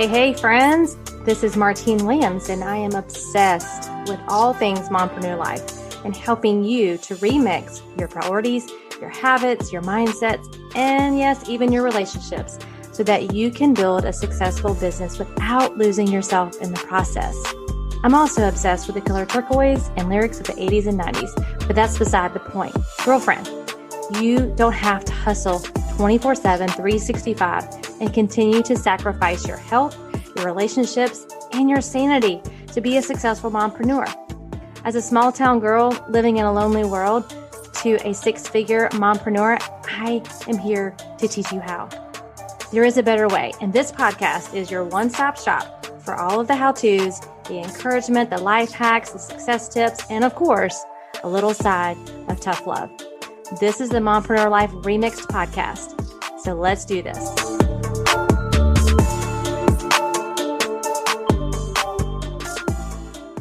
Hey, friends. This is Martine Williams, and I am obsessed with all things mompreneur life and helping you to remix your priorities, your habits, your mindsets, and yes, even your relationships so that you can build a successful business without losing yourself in the process. I'm also obsessed with the color turquoise and lyrics of the 80s and 90s, but that's beside the point. Girlfriend, you don't have to hustle 24/7, 365 and continue to sacrifice your health, your relationships, and your sanity to be a successful mompreneur. As a small town girl living in a lonely world to a six-figure mompreneur, I am here to teach you how. There is a better way, and this podcast is your one-stop shop for all of the how-tos, the encouragement, the life hacks, the success tips, and of course, a little side of tough love. This is the Mompreneur Life Remixed podcast. So let's do this.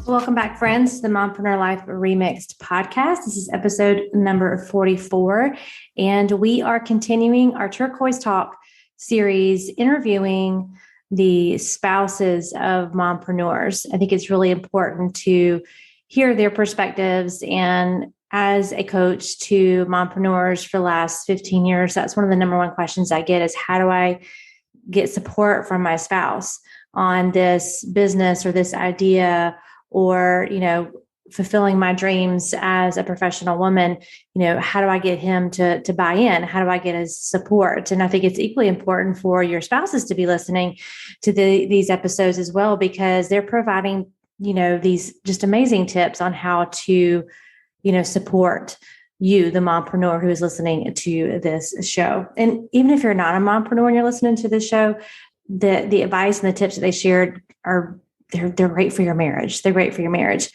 Welcome back, friends, to the Mompreneur Life Remixed podcast. This is episode number 44, and we are continuing our Turquoise Talk series, interviewing the spouses of mompreneurs. I think it's really important to hear their perspectives, and as a coach to mompreneurs for the last 15 years, that's one of the number one questions I get is, how do I get support from my spouse on this business or this idea, or, fulfilling my dreams as a professional woman? How do I get him to buy in? How do I get his support? And I think it's equally important for your spouses to be listening to these episodes as well, because they're providing, these just amazing tips on how to support you, the mompreneur who is listening to this show. And even if you're not a mompreneur and you're listening to this show, the advice and the tips that they shared they're great for your marriage. They're great for your marriage.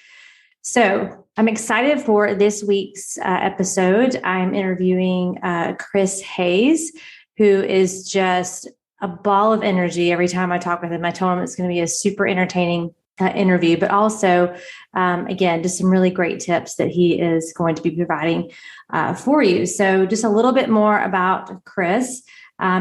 So I'm excited for this week's episode. I'm interviewing Chris Hayes, who is just a ball of energy every time I talk with him. I told him it's going to be a super entertaining interview, but also, again, just some really great tips that he is going to be providing for you. So just a little bit more about Chris.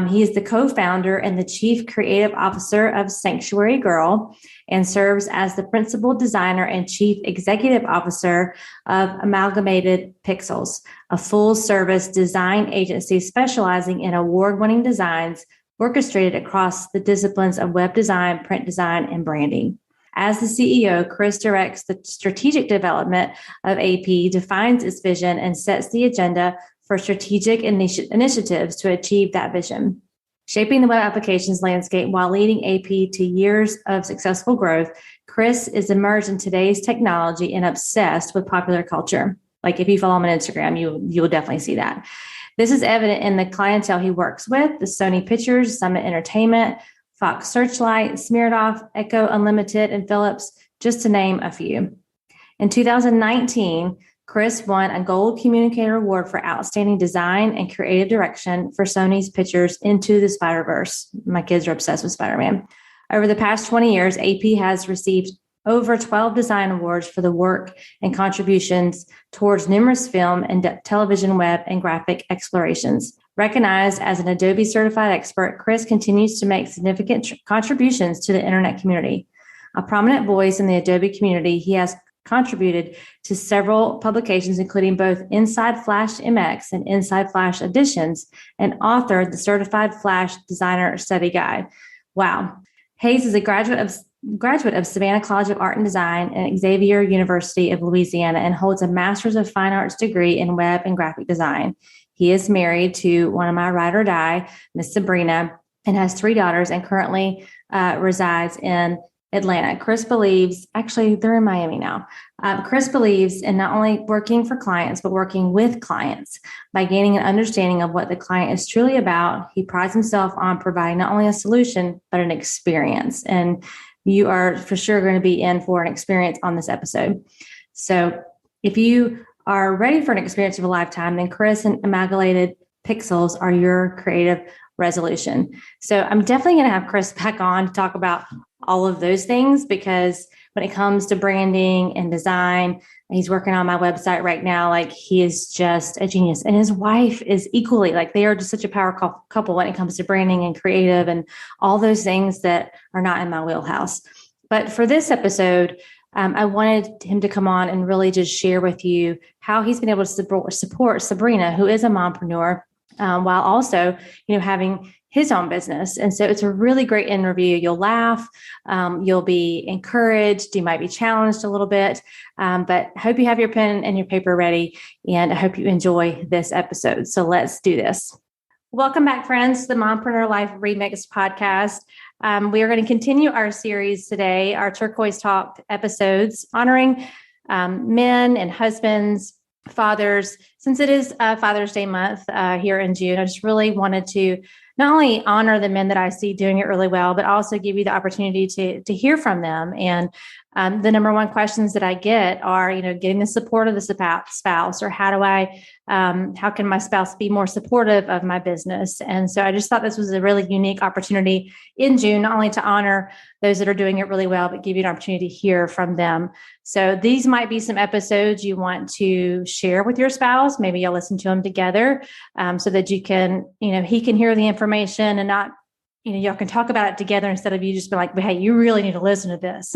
He is the co-founder and the chief creative officer of Sanctuary Girl and serves as the principal designer and chief executive officer of Amalgamated Pixels, a full-service design agency specializing in award-winning designs orchestrated across the disciplines of web design, print design, and branding. As the CEO, Chris directs the strategic development of AP, defines its vision, and sets the agenda for strategic initiatives to achieve that vision. Shaping the web applications landscape while leading AP to years of successful growth, Chris is immersed in today's technology and obsessed with popular culture. Like if you follow him on Instagram, you will definitely see that. This is evident in the clientele he works with: the Sony Pictures, Summit Entertainment, Fox Searchlight, Smirnoff, Echo Unlimited, and Philips, just to name a few. In 2019, Chris won a Gold Communicator Award for Outstanding Design and Creative Direction for Sony's Pictures Into the Spider-Verse. My kids are obsessed with Spider-Man. Over the past 20 years, AP has received over 12 design awards for the work and contributions towards numerous film and television, web, and graphic explorations. Recognized as an Adobe certified expert, Chris continues to make significant contributions to the internet community. A prominent voice in the Adobe community, he has contributed to several publications, including both Inside Flash MX and Inside Flash Editions, and authored the Certified Flash Designer Study Guide. Wow. Hayes is a graduate of Savannah College of Art and Design and Xavier University of Louisiana, and holds a Master's of Fine Arts degree in web and graphic design. He is married to one of my ride or die, Miss Sabrina, and has 3 daughters, and currently resides in Atlanta. Chris believes, actually, they're in Miami now. Chris believes in not only working for clients, but working with clients by gaining an understanding of what the client is truly about. He prides himself on providing not only a solution, but an experience. And you are for sure going to be in for an experience on this episode. So if you are ready for an experience of a lifetime, then Chris and Amalgamated Pixels are your creative resolution. So I'm definitely going to have Chris back on to talk about all of those things, because when it comes to branding and design, he's working on my website right now. Like, he is just a genius, and his wife is equally, like, they are just such a power couple when it comes to branding and creative and all those things that are not in my wheelhouse. But for this episode, I wanted him to come on and really just share with you how he's been able to support Sabrina, who is a mompreneur, while also, having his own business. And so it's a really great interview. You'll laugh, you'll be encouraged, you might be challenged a little bit, but I hope you have your pen and your paper ready, and I hope you enjoy this episode. So let's do this. Welcome back, friends, to the Mompreneur Life Remixed podcast. We are going to continue our series today, our Turquoise Talk episodes, honoring men and husbands, fathers. Since it is Father's Day month here in June, I just really wanted to not only honor the men that I see doing it really well, but also give you the opportunity to hear from them. And the number one questions that I get are, getting the support of the spouse, or how can my spouse be more supportive of my business? And so I just thought this was a really unique opportunity in June, not only to honor those that are doing it really well, but give you an opportunity to hear from them. So these might be some episodes you want to share with your spouse. Maybe you'll listen to them together, so that you can, he can hear the information and not, y'all can talk about it together instead of you just be like, hey, you really need to listen to this.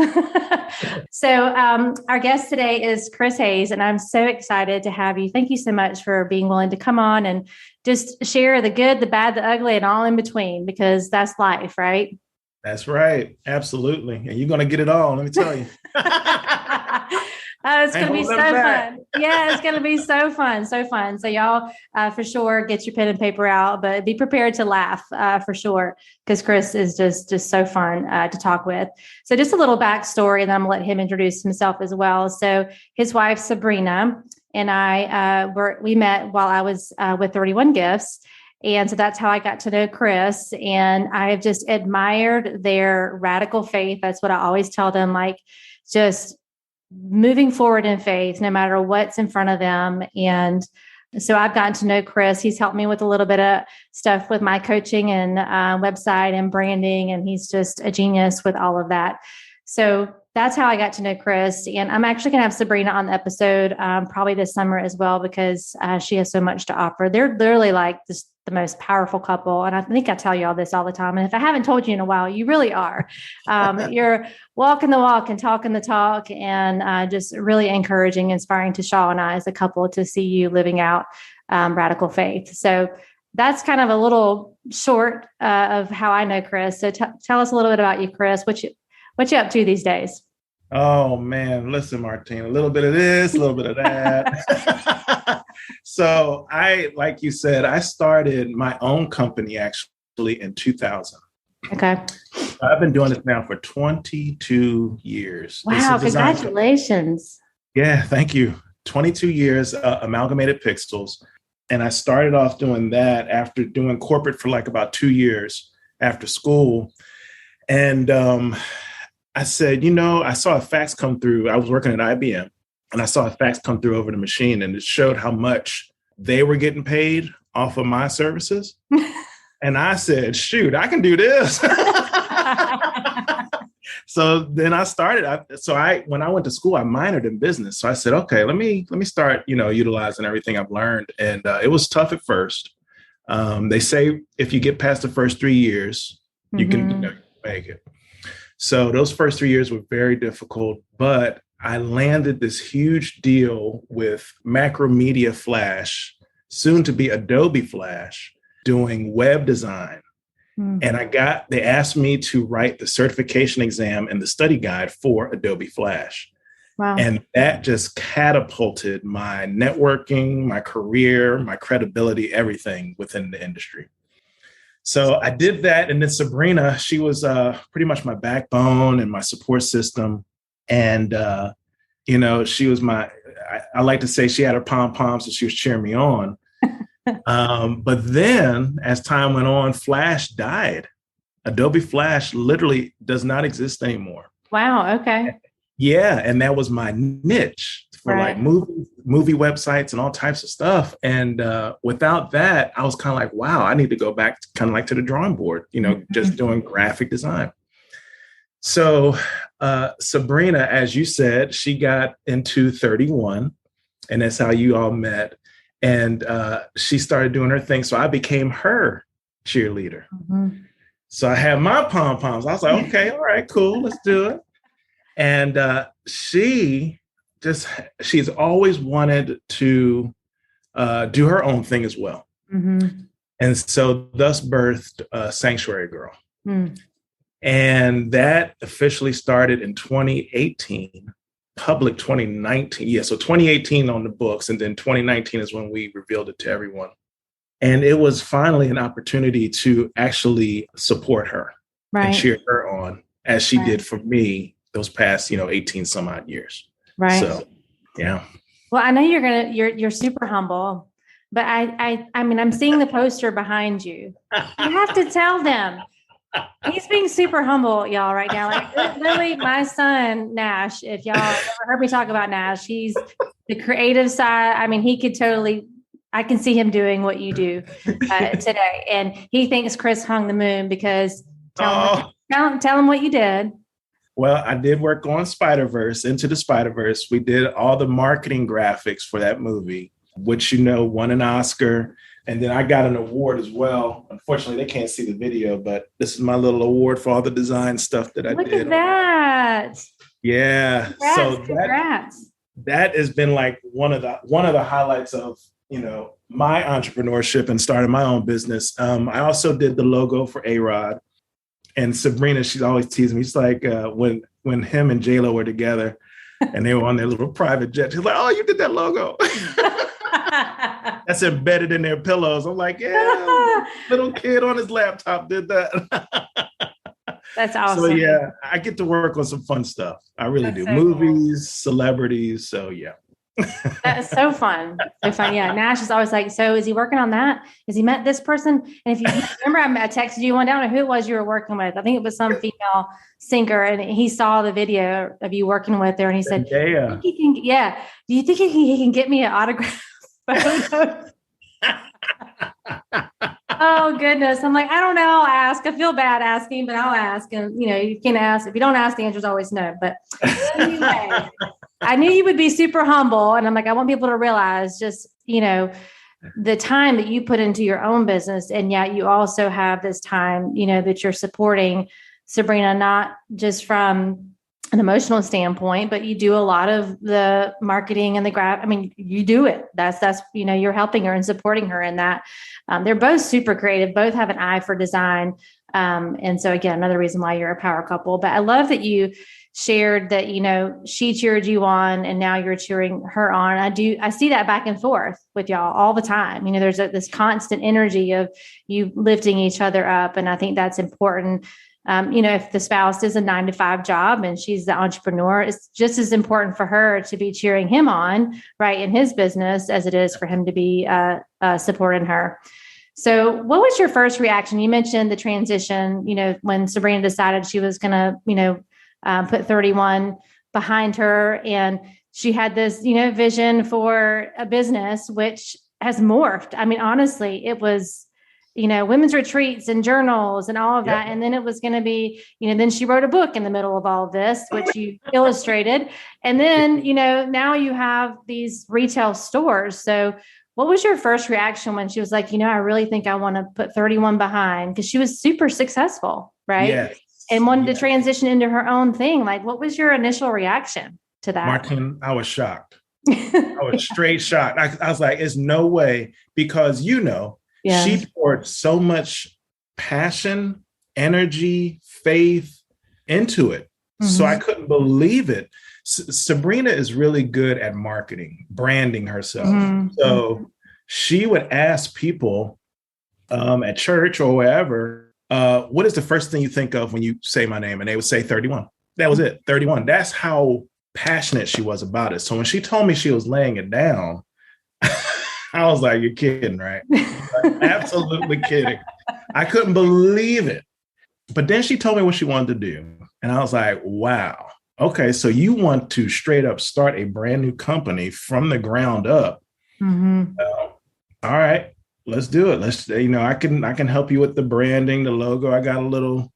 So our guest today is Chris Hayes, and I'm so excited to have you. Thank you so much for being willing to come on and just share the good, the bad, the ugly, and all in between, because that's life, right? That's right. Absolutely. And you're going to get it all, let me tell you. It's going to be so fun. Yeah, it's going to be so fun. So fun. So y'all, for sure, get your pen and paper out, but be prepared to laugh for sure, because Chris is just so fun to talk with. So just a little backstory, and then I'm going to let him introduce himself as well. So his wife, Sabrina, and I, we met while I was with 31 Gifts. And so that's how I got to know Chris. And I have just admired their radical faith. That's what I always tell them, like, just moving forward in faith, no matter what's in front of them. And so I've gotten to know Chris. He's helped me with a little bit of stuff with my coaching and website and branding. And he's just a genius with all of that. So that's how I got to know Chris. And I'm actually going to have Sabrina on the episode probably this summer as well, because she has so much to offer. They're literally like the most powerful couple. And I think I tell you all this all the time. And if I haven't told you in a while, you really are. You're walking the walk and talking the talk, and just really encouraging, inspiring to Shaw and I as a couple to see you living out radical faith. So that's kind of a little short of how I know Chris. So tell us a little bit about you, Chris. What you up to these days? Oh, man. Listen, Martine, a little bit of this, a little bit of that. So like you said, I started my own company actually in 2000. Okay. I've been doing this now for 22 years. Wow. Congratulations. Yeah. Thank you. 22 years, Amalgamated Pixels. And I started off doing that after doing corporate for like about 2 years after school. And, I said, I saw a fax come through. I was working at IBM, and I saw a fax come through over the machine, and it showed how much they were getting paid off of my services. And I said, shoot, I can do this. So then I started. When I went to school, I minored in business. So I said, okay, let me start, utilizing everything I've learned. And it was tough at first. They say if you get past the first 3 years, you can make it. So those first 3 years were very difficult, but I landed this huge deal with Macromedia Flash, soon to be Adobe Flash, doing web design. And they asked me to write the certification exam and the study guide for Adobe Flash. Wow. And that just catapulted my networking, my career, my credibility, everything within the industry. So I did that. And then Sabrina, she was pretty much my backbone and my support system. And, she was I like to say she had her pom-poms, so she was cheering me on. But then as time went on, Flash died. Adobe Flash literally does not exist anymore. Wow. Okay. Yeah. And that was my niche for like movie websites and all types of stuff. And without that, I was kind of like, wow, I need to go back kind of like to the drawing board, just doing graphic design. So Sabrina, as you said, she got into 31, and that's how you all met. And she started doing her thing. So I became her cheerleader. Mm-hmm. So I had my pom-poms. I was like, okay, all right, cool, let's do it. And she's always wanted to do her own thing as well. Mm-hmm. And so thus birthed Sanctuary Girl. Mm. And that officially started in 2018, public 2019. Yeah, so 2018 on the books. And then 2019 is when we revealed it to everyone. And it was finally an opportunity to actually support her and cheer her on as she did for me those past, 18 some odd years. Right. So, yeah. Well, I know you're super humble, but I mean, I'm seeing the poster behind you. You have to tell them. He's being super humble, y'all, right now. Like literally, my son, Nash, if y'all ever heard me talk about Nash, he's the creative side. I mean, I can see him doing what you do today. And he thinks Chris hung the moon because tell him what you did. Well, I did work on Into the Spider-Verse. We did all the marketing graphics for that movie, which, won an Oscar. And then I got an award as well. Unfortunately, they can't see the video, but this is my little award for all the design stuff that I did. Look at that. Yeah. Congrats. That has been like one of the highlights of, my entrepreneurship and starting my own business. I also did the logo for A-Rod. And Sabrina, she's always teasing me. She's like, when him and J-Lo were together and they were on their little private jet, she's like, oh, you did that logo. That's embedded in their pillows. I'm like, yeah, little kid on his laptop did that. That's awesome. So yeah, I get to work on some fun stuff. I really do. So movies, celebrities. So yeah. That's so fun. So fun. Yeah. Nash is always like, so is he working on that? Has he met this person? And if you remember, I texted you one down and who it was you were working with. I think it was some female singer, and he saw the video of you working with her and he said, yeah. Do you think he can get me an autograph photo? Oh goodness. I'm like, I don't know. I'll ask. I feel bad asking, but I'll ask. And you can ask. If you don't ask, the answer is always no. But anyway, I knew you would be super humble. And I'm like, I want people to realize just, the time that you put into your own business. And yet you also have this time, that you're supporting Sabrina, not just from an emotional standpoint, but you do a lot of the marketing and you do it. That's, you're helping her and supporting her in that. They're both super creative, both have an eye for design. And so again, another reason why you're a power couple, but I love that you shared that, she cheered you on and now you're cheering her on. I see that back and forth with y'all all the time. There's this constant energy of you lifting each other up. And I think that's important. If the spouse is a 9-to-5 job and she's the entrepreneur, it's just as important for her to be cheering him on, right, in his business as it is for him to be supporting her. So what was your first reaction? You mentioned the transition, when Sabrina decided she was going to, put 31 behind her. And she had this, vision for a business, which has morphed. I mean, honestly, it was, women's retreats and journals and all of that. And then it was going to be, then she wrote a book in the middle of all of this, which you illustrated. And then, now you have these retail stores. So what was your first reaction when she was like, I really think I want to put 31 behind? Because she was super successful, right? Yes. And wanted to transition into her own thing. Like, what was your initial reaction to that? Martin, I was shocked. I was straight shocked. I was like, there's no way, because, she poured so much passion, energy, faith into it. Mm-hmm. So I couldn't believe it. Sabrina is really good at marketing, branding herself. Mm-hmm. So she would ask people at church or wherever, what is the first thing you think of when you say my name? And they would say 31. That was it, 31. That's how passionate she was about it. So when she told me she was laying it down, I was like, you're kidding, right? Like, absolutely kidding. I couldn't believe it. But then she told me what she wanted to do. And I was like, wow. Okay, so you want to straight up start a brand new company from the ground up. Mm-hmm. All right, let's do it. Let's, I can help you with the branding, the logo. I got a little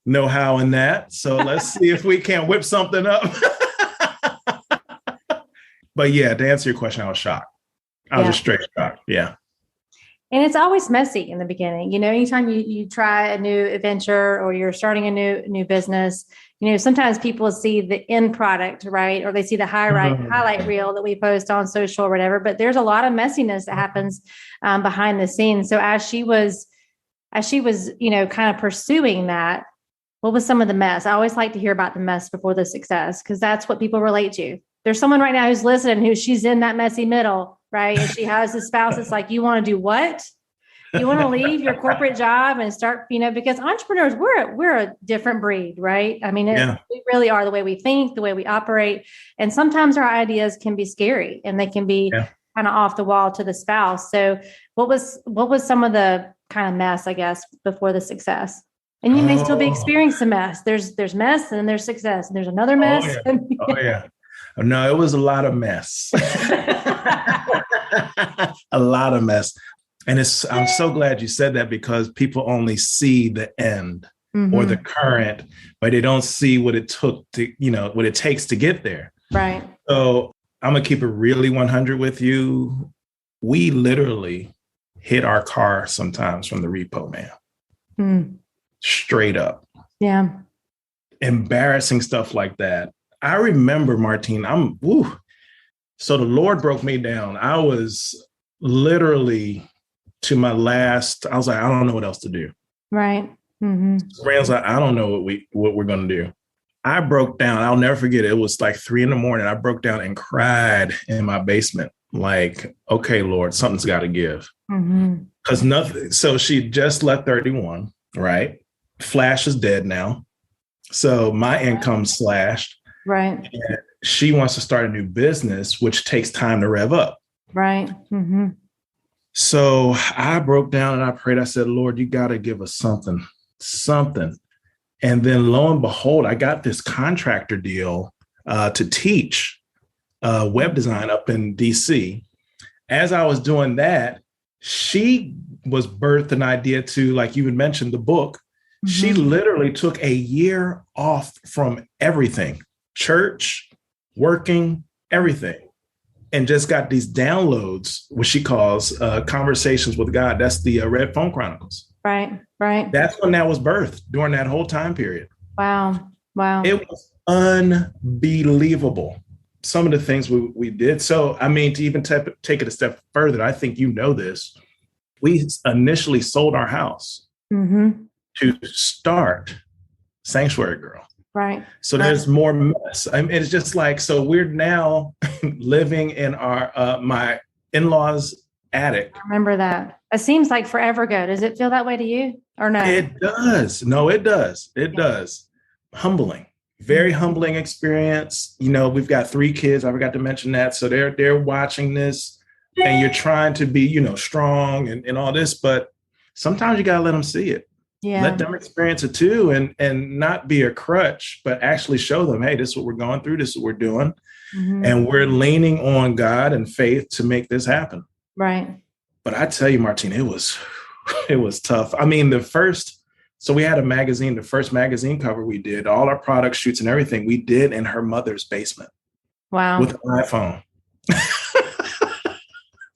know-how in that. So let's see if we can't whip something up. But yeah, to answer your question, I was shocked. I was just straight shocked. Yeah. And it's always messy in the beginning. Anytime you try a new adventure or you're starting a new business, sometimes people see the end product, right? Or they see the highlight reel that we post on social or whatever, but there's a lot of messiness that happens behind the scenes. So as she was, kind of pursuing that, what was some of the mess? I always like to hear about the mess before the success, because that's what people relate to. There's someone right now who's listening, she's in that messy middle, right? And she has a spouse that's like, you want to do what? You want to leave your corporate job and start, because entrepreneurs, we're a different breed, right? I mean, we really are, the way we think, the way we operate. And sometimes our ideas can be scary and they can be kind of off the wall to the spouse. So what was some of the kind of mess, I guess, before the success? And you may still be experiencing mess. There's mess and then there's success and there's another mess. No, it was a lot of mess. A lot of mess. And I'm so glad you said that, because people only see the end or the current, but they don't see what it took to, what it takes to get there. Right. So I'm going to keep it really 100 with you. We literally hit our car sometimes from the repo, man. Straight up. Yeah. Embarrassing stuff like that. I remember, Martine, so the Lord broke me down. I was literally to my last, I was like, I don't know what else to do. Right. Sabrina's like, I don't know what we're going to do. I broke down. I'll never forget it. It was like 3 a.m. I broke down and cried in my basement. Like, okay, Lord, something's got to give. Because nothing. So she just left 31, right? Flash is dead now. So my income slashed. Right. And she wants to start a new business, which takes time to rev up. Right. So I broke down and I prayed. I said, Lord, you got to give us something. And then lo and behold, I got this contractor deal to teach web design up in DC. As I was doing that, she was birthed an idea to, like you had mentioned, the book. She literally took a year off from everything, church, working, everything, and just got these downloads, what she calls conversations with God. That's the Red Phone Chronicles. Right. That's when that was birthed, during that whole time period. Wow. It was unbelievable, some of the things we did. So, I mean, to even take it a step further, I think you know this, we initially sold our house to start Sanctuary Girl. Right. So there's more mess. I mean, it's just like, so we're now living in our my in-laws' attic. I remember that. It seems like forever ago. Does it feel that way to you or no? It does. No, it does. It does. Humbling. Very humbling experience. We've got 3 kids. I forgot to mention that. So they're watching this, and you're trying to be, strong and all this, but sometimes you got to let them see it. Yeah. Let them experience it too, and not be a crutch, but actually show them, hey, this is what we're going through. This is what we're doing. And we're leaning on God and faith to make this happen. Right. But I tell you, Martine, it was tough. I mean, so we had a magazine, the first magazine cover we did, all our product shoots and everything we did in her mother's basement. Wow. With an iPhone.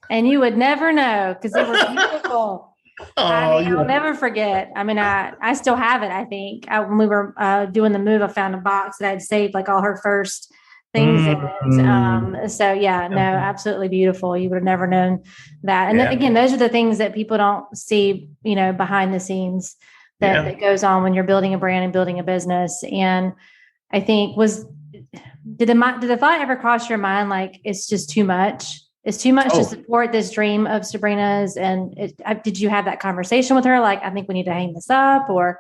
And you would never know, because they were beautiful. I'll never forget. I mean, I still have it, I think. When we were doing the move, I found a box that I'd saved like all her first things in it. So yeah, no, absolutely beautiful. You would have never known that. And then, again, those are the ththings that people don't see, behind the scenes that goes on when you're building a brand and building a business. And I think did the thought ever cross your mind, like, it's just too much? It's too much to support this dream of Sabrina's. And did you have that conversation with her? Like, I think we need to hang this up, or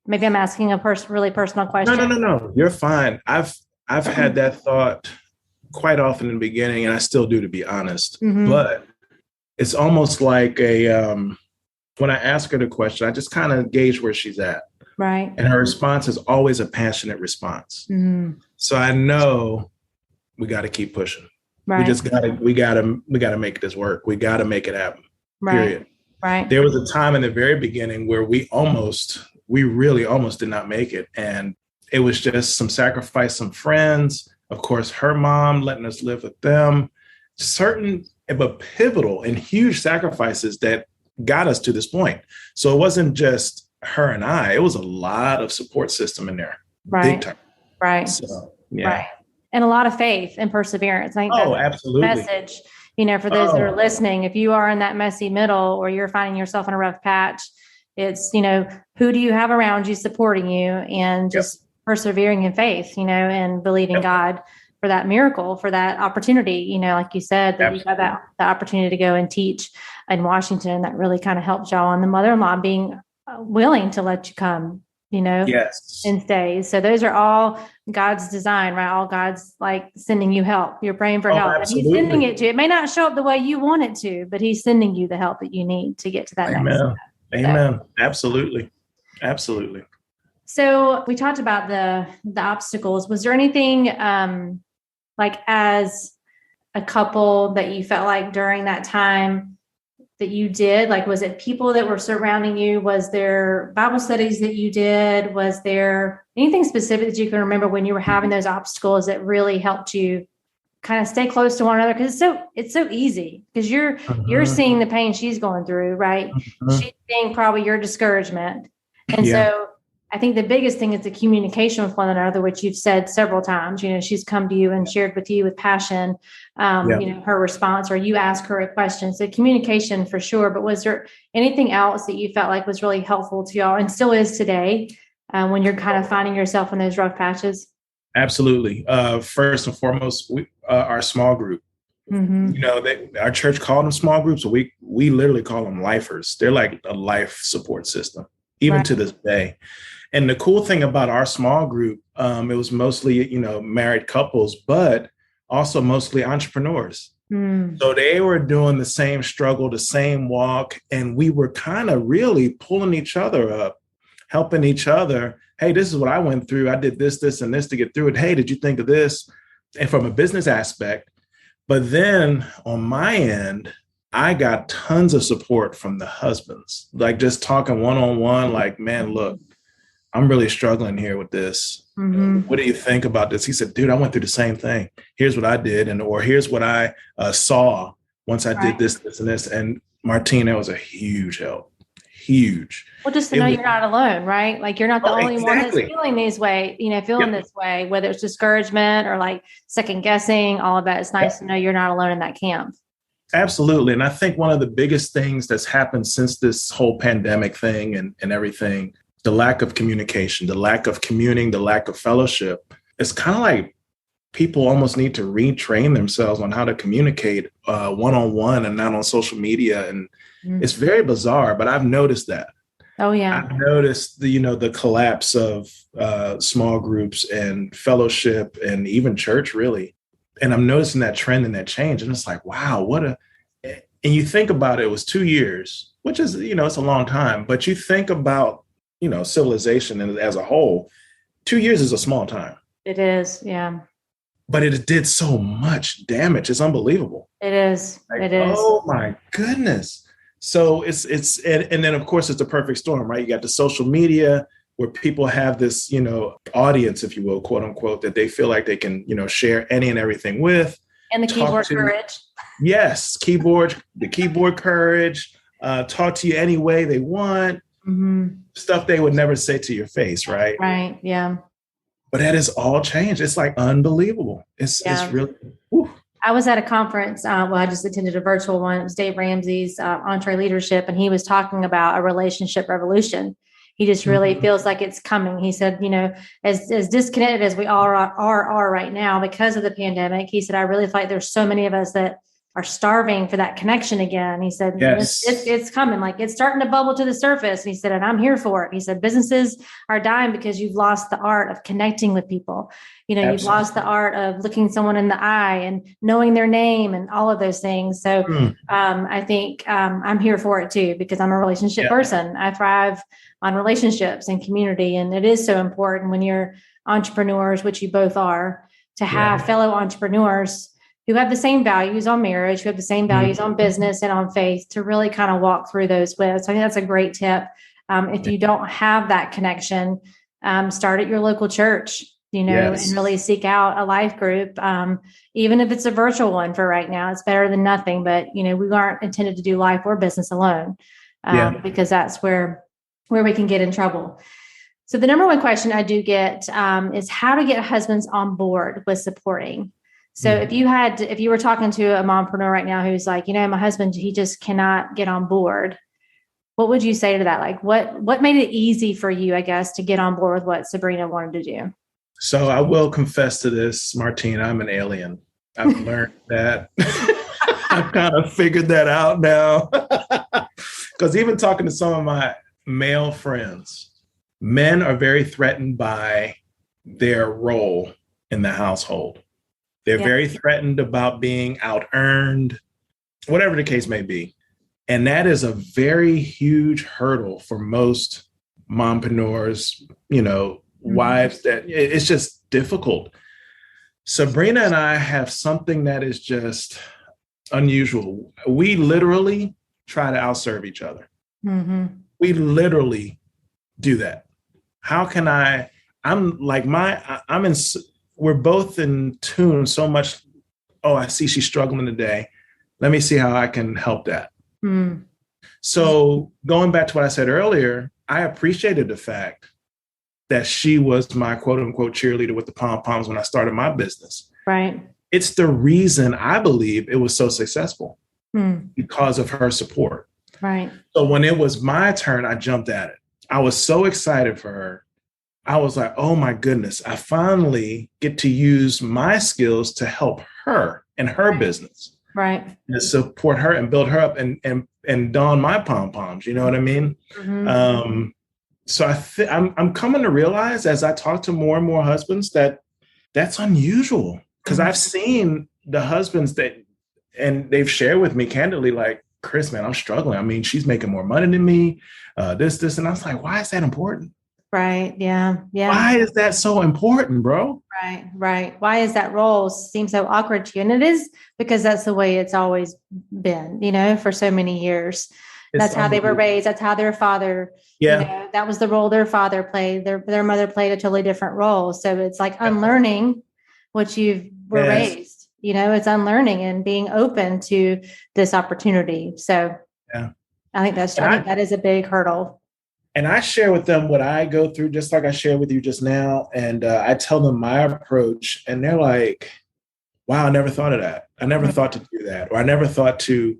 maybe I'm asking a really personal question. No. You're fine. I've had that thought quite often in the beginning, and I still do, to be honest. But it's almost like when I ask her the question, I just kind of gauge where she's at. Right. And her response is always a passionate response. So I know we got to keep pushing. Right. We gotta make this work. We gotta make it happen. Right. Period. Right. There was a time in the very beginning where we almost we really almost did not make it. And it was just some sacrifice, some friends, of course, her mom letting us live with them, certain but pivotal and huge sacrifices that got us to this point. So it wasn't just her and I, it was a lot of support system in there. Right. Big time. Right. So, yeah. Right. And a lot of faith and perseverance. I think that's absolutely. the message, for those that are listening. If you are in that messy middle or you're finding yourself in a rough patch, it's, who do you have around you supporting you, and just persevering in faith, and believing God for that miracle, for that opportunity, like you said, that you got the opportunity to go and teach in Washington. That really kind of helped y'all, and the mother-in-law being willing to let you come, and stay. So those are all God's design, right? All God's sending you help. You're praying for help. And he's sending it to you. It may not show up the way you want it to, but he's sending you the help that you need to get to that next step. Amen. Absolutely. Absolutely. So we talked about the obstacles. Was there anything as a couple that you felt like during that time that you did? Was it people that were surrounding you? Was there Bible studies that you did? Was there anything specific that you can remember when you were having those obstacles that really helped you kind of stay close to one another? Because it's so easy, because you're seeing the pain she's going through, right? She's seeing probably your discouragement. And so I think the biggest thing is the communication with one another, which you've said several times. She's come to you and shared with you with passion, her response, or you ask her a question. So communication for sure. But was there anything else that you felt like was really helpful to y'all, and still is today, when you're kind of finding yourself in those rough patches? Absolutely. First and foremost, our small group. Our church called them small groups. So we literally call them lifers. They're like a life support system, even to this day. And the cool thing about our small group, it was mostly, married couples, but also mostly entrepreneurs. So they were doing the same struggle, the same walk. And we were kind of really pulling each other up, helping each other. Hey, this is what I went through. I did this, this, and this to get through it. Hey, did you think of this? And from a business aspect. But then on my end, I got tons of support from the husbands, just talking one-on-one, man, look, I'm really struggling here with this. What do you think about this? He said, dude, I went through the same thing. Here's what I did. Or here's what I saw once I did this, this, and this. And Martina was a huge help. Huge. Well, just to know you're not alone, right? You're not the only one that's feeling this way, this way, whether it's discouragement or second guessing, all of that. It's nice to know you're not alone in that camp. Absolutely. And I think one of the biggest things that's happened since this whole pandemic thing and everything, the lack of communication, the lack of communing, the lack of fellowship, it's kind of like people almost need to retrain themselves on how to communicate one-on-one and not on social media. And it's very bizarre, but I've noticed that. Oh, yeah. I've noticed the collapse of small groups and fellowship and even church, really. And I'm noticing that trend and that change. And it's like, wow, and you think about it, it was 2 years, which is, it's a long time. But you think about, civilization as a whole, 2 years is a small time. It is. Yeah. But it did so much damage. It's unbelievable. It is. It is. Oh, my goodness. So it's and then, of course, it's the perfect storm, right? You got the social media where people have this, audience, if you will, quote unquote, that they feel like they can, share any and everything with. And the keyboard courage. Yes. The keyboard courage, talk to you any way they want. Stuff they would never say to your face, right? Right. Yeah. But that has all changed. It's unbelievable. It's really. Whew. I was at a conference. I just attended a virtual one. It was Dave Ramsey's Entre Leadership, and he was talking about a relationship revolution. He just really feels like it's coming. He said, as disconnected as we all are right now because of the pandemic, he said, I really feel like there's so many of us that are starving for that connection again. He said, yes. It's coming, it's starting to bubble to the surface. And he said, and I'm here for it. He said, businesses are dying because you've lost the art of connecting with people. Absolutely. You've lost the art of looking someone in the eye and knowing their name and all of those things. So I think I'm here for it too, because I'm a relationship person. I thrive on relationships and community. And it is so important when you're entrepreneurs, which you both are, to have fellow entrepreneurs who have the same values on marriage, who have the same values on business and on faith, to really kind of walk through those with. So I think that's a great tip. If you don't have that connection, start at your local church, and really seek out a life group. Even if it's a virtual one for right now, it's better than nothing. But, we aren't intended to do life or business alone, because that's where we can get in trouble. So the number one question I do get is how to get husbands on board with supporting. So if you were talking to a mompreneur right now who's like, my husband, he just cannot get on board, what would you say to that? Like what made it easy for you, I guess, to get on board with what Sabrina wanted to do? So I will confess to this, Martine, I'm an alien. I've learned that. I've kind of figured that out now. Because even talking to some of my male friends, men are very threatened by their role in the household. They're very threatened about being out-earned, whatever the case may be. And that is a very huge hurdle for most mompreneurs, wives, that it's just difficult. Sabrina and I have something that is just unusual. We literally try to outserve each other. Mm-hmm. We literally do that. How can we're both in tune so much. Oh, I see she's struggling today. Let me see how I can help that. Mm. So going back to what I said earlier, I appreciated the fact that she was my quote unquote cheerleader with the pom-poms when I started my business. Right. It's the reason I believe it was so successful because of her support. Right. So when it was my turn, I jumped at it. I was so excited for her. I was like, oh my goodness, I finally get to use my skills to help her in her business. Right. And support her and build her up and don my pom-poms. You know what I mean? Mm-hmm. So I'm coming to realize as I talk to more and more husbands that's unusual, because I've seen the husbands and they've shared with me candidly, like, Chris, man, I'm struggling. I mean, she's making more money than me, this. And I was like, why is that important? Right. Yeah. Yeah. Why is that so important, bro? Right. Right. Why is that role seem so awkward to you? And it is because that's the way it's always been, for so many years. That's how they were raised. That's how their father, that was the role their father played. Their mother played a totally different role. So it's like unlearning what you were raised, it's unlearning and being open to this opportunity. So I think that is a big hurdle. And I share with them what I go through, just like I shared with you just now. And I tell them my approach, and they're like, wow, I never thought of that. I never thought to do that. Or I never thought to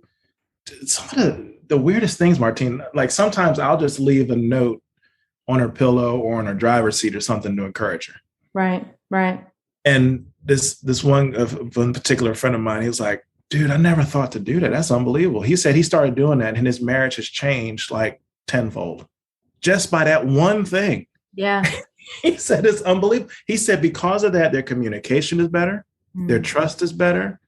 some of the weirdest things, Martine. Like sometimes I'll just leave a note on her pillow or on her driver's seat or something to encourage her. Right, right. And this one particular friend of mine, he was like, dude, I never thought to do that. That's unbelievable. He said he started doing that and his marriage has changed like tenfold. Just by that one thing. Yeah. He said it's unbelievable. He said because of that, their communication is better, their trust is better,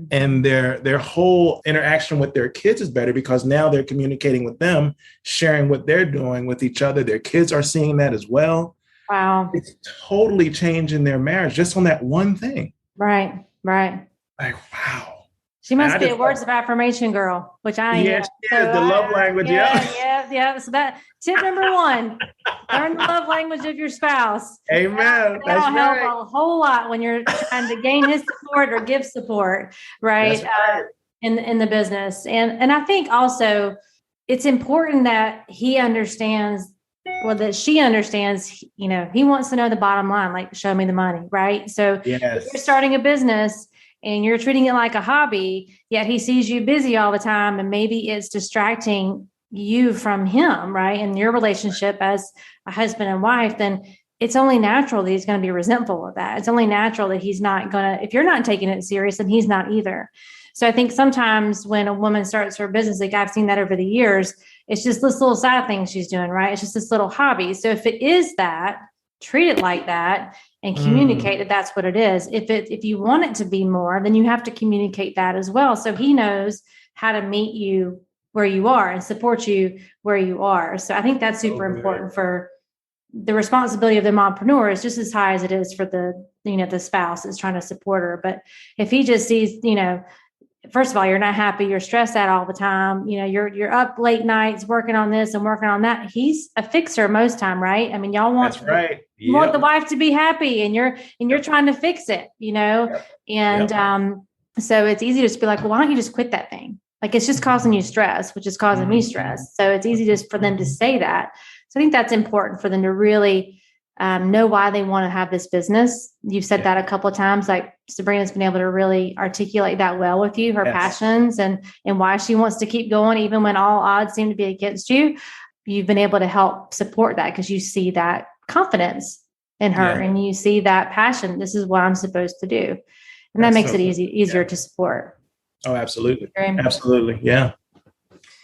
and their whole interaction with their kids is better because now they're communicating with them, sharing what they're doing with each other. Their kids are seeing that as well. Wow. It's totally changing their marriage just on that one thing. Right, right. Like, wow. She must be a words of affirmation girl, which I am. Yeah, she is the love language. Yeah. So that tip number one, learn the love language of your spouse. Amen. That'll help a whole lot when you're trying to gain his support or give support, right? In the business. And I think also it's important that he understands, that she understands, he wants to know the bottom line, like show me the money, right? So if you're starting a business and you're treating it like a hobby, yet he sees you busy all the time, and maybe it's distracting you from him, right? And your relationship as a husband and wife, then it's only natural that he's going to be resentful of that. It's only natural that he's not going to, if you're not taking it serious, then he's not either. So I think sometimes when a woman starts her business, like I've seen that over the years, it's just this little side thing she's doing, right? It's just this little hobby. So if it is that, treat it like that and communicate that that's what it is. If you want it to be more, then you have to communicate that as well. So he knows how to meet you where you are and support you where you are. So I think that's super important for the responsibility of the mompreneur is just as high as it is for the spouse that's trying to support her. But if he just sees, first of all, you're not happy, you're stressed out all the time. You're up late nights working on this and working on that. He's a fixer most time, right? I mean, y'all want That's right. You want the wife to be happy, and you're trying to fix it, and so it's easy to just be like, well, why don't you just quit that thing? Like, it's just causing you stress, which is causing me stress. So it's easy just for them to say that. So I think that's important for them to really know why they want to have this business. You've said that a couple of times, like Sabrina's been able to really articulate that well with you, her passions and why she wants to keep going, even when all odds seem to be against you. You've been able to help support that because you see that confidence in her and you see that passion. This is what I'm supposed to do. And that makes it easier to support. Oh, absolutely. Absolutely. Yeah.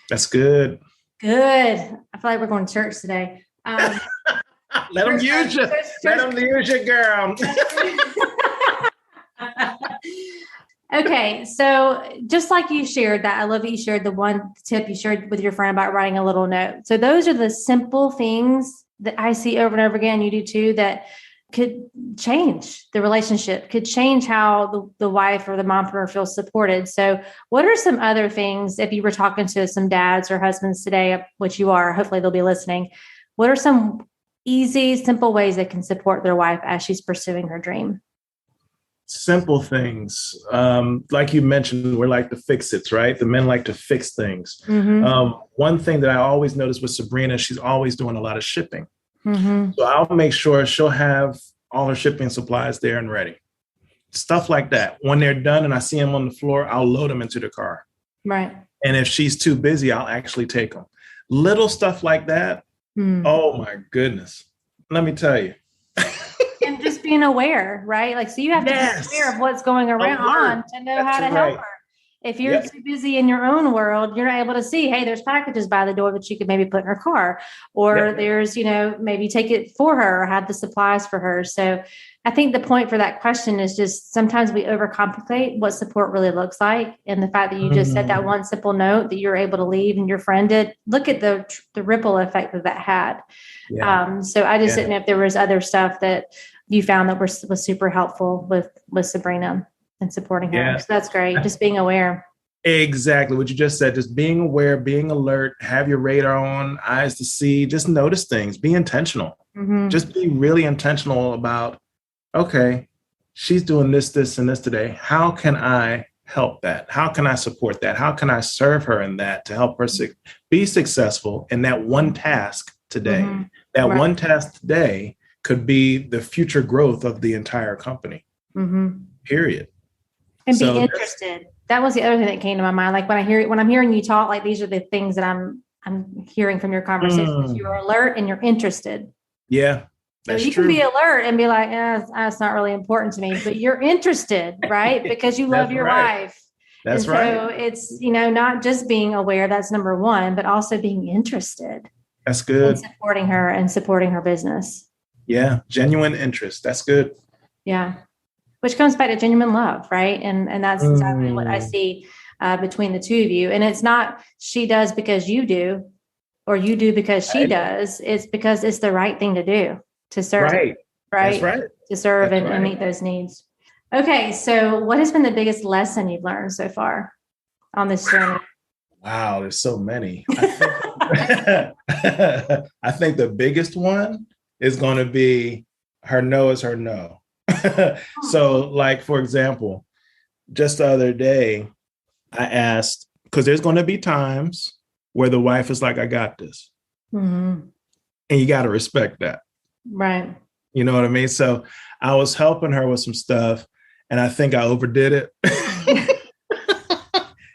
That's good. Good. I feel like we're going to church today. Let them use you. Let them use you, girl. Okay. So just like you shared that, I love that you shared the one tip you shared with your friend about writing a little note. So those are the simple things that I see over and over again. You do too, that could change the relationship, could change how the wife or the mompreneur feels supported. So what are some other things, if you were talking to some dads or husbands today, which you are, hopefully they'll be listening, what are some easy, simple ways they can support their wife as she's pursuing her dream? Simple things. Like you mentioned, we're like the fix-its, right? The men like to fix things. Mm-hmm. One thing that I always notice with Sabrina, she's always doing a lot of shipping. Mm-hmm. So I'll make sure she'll have all her shipping supplies there and ready. Stuff like that. When they're done and I see them on the floor, I'll load them into the car. Right. And if she's too busy, I'll actually take them. Little stuff like that. Oh my goodness. Let me tell you. And just being aware, right? Like, so you have to be aware of what's going around to know how to help her. If you're too busy in your own world, you're not able to see, hey, there's packages by the door that you could maybe put in her car, or there's, maybe take it for her or have the supplies for her. So I think the point for that question is just sometimes we overcomplicate what support really looks like. And the fact that you just said that one simple note that you're able to leave and your friend did, look at the ripple effect that had. Yeah. So I just didn't know if there was other stuff that you found that was super helpful with Sabrina and supporting her. Yeah. So that's great. Just being aware. Exactly what you just said. Just being aware, being alert, have your radar on, eyes to see, just notice things, be intentional. Mm-hmm. Just be really intentional about, okay, she's doing this, and this today. How can I help that? How can I support that? How can I serve her in that to help her be successful in that one task today? Mm-hmm. That one task today could be the future growth of the entire company. Mm-hmm. Period. And be interested. That was the other thing that came to my mind. Like when I'm hearing you talk, like these are the things that I'm hearing from your conversations. You're alert and you're interested. Yeah. So you can be alert and be like, it's not really important to me, but you're interested, right? Because you love your wife. That's right. So it's, not just being aware, that's number one, but also being interested. That's good. And supporting her and supporting her business. Yeah. Genuine interest. That's good. Yeah. Which comes back to genuine love, right? And that's exactly what I see between the two of you. And it's not she does because you do, or you do because she does. It's because it's the right thing to do, to serve. Right. That's right. To serve and meet those needs. Okay. So what has been the biggest lesson you've learned so far on this journey? Wow. There's so many. I think the biggest one is going to be her no is her no. So like, for example, just the other day, I asked, because there's going to be times where the wife is like, I got this. Mm-hmm. And you got to respect that. Right. You know what I mean? So I was helping her with some stuff and I think I overdid it.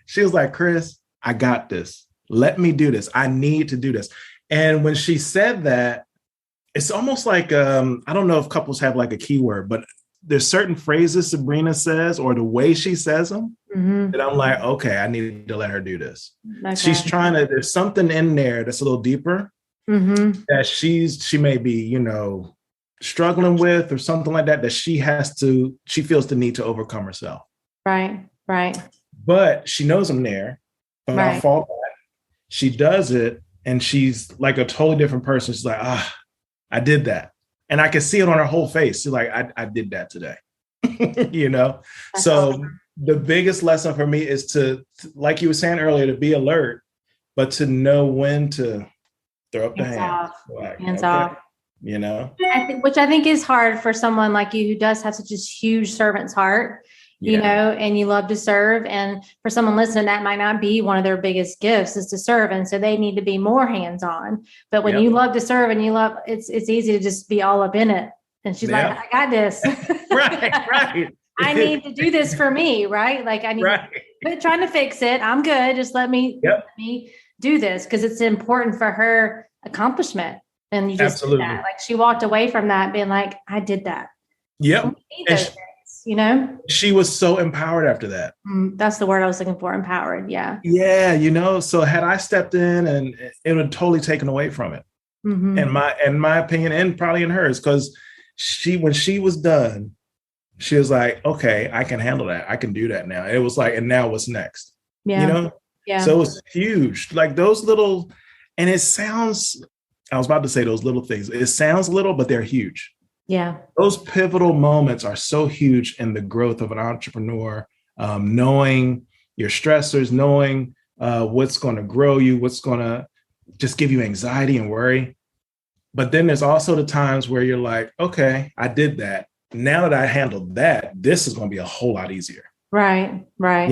She was like, Chris, I got this. Let me do this. I need to do this. And when she said that, it's almost like, I don't know if couples have like a keyword, but there's certain phrases Sabrina says or the way she says them that I'm like, okay, I need to let her do this. Okay. She's there's something in there that's a little deeper that she may be, struggling with or something like that she feels the need to overcome herself. Right. But she knows I'm there, but I'll fall back. She does it and she's like a totally different person. She's like, I did that. And I can see it on her whole face. She's like, I did that today. you know? That's So awesome. the biggest lesson for me is to, like you were saying earlier, to be alert, but to know when to throw up the Hands hands. off. Like, Hands okay, off. you know? Which I think is hard for someone like you who does have such a huge servant's heart, Yeah. and you love to serve. And for someone listening, that might not be one of their biggest gifts is to serve. And so they need to be more hands-on. But when you Yep. love to serve and you love, it's easy to just be all up in it. And she's like, Yep. I got this. Right. I need to do this for me, right? Like I need Right. to quit trying to fix it. I'm good. Just let me do this because it's important for her accomplishment. And you just did Absolutely. that. Like she walked away from that being like, I did that. Yep. We need those things, She was so empowered after that. That's the word I was looking for. Empowered. Yeah. Yeah. So had I stepped in, and it would have totally taken away from it. Mm-hmm. In my opinion, and probably in hers, because when she was done, she was like, okay, I can handle that. I can do that now. It was like, and now what's next? Yeah. Yeah. So it was huge. Like those little, and it sounds, I was about to say those little things. It sounds little, but they're huge. Yeah. Those pivotal moments are so huge in the growth of an entrepreneur, knowing your stressors, knowing what's going to grow you, what's going to just give you anxiety and worry. But then there's also the times where you're like, okay, I did that. Now that I handled that, this is going to be a whole lot easier. Right. Right.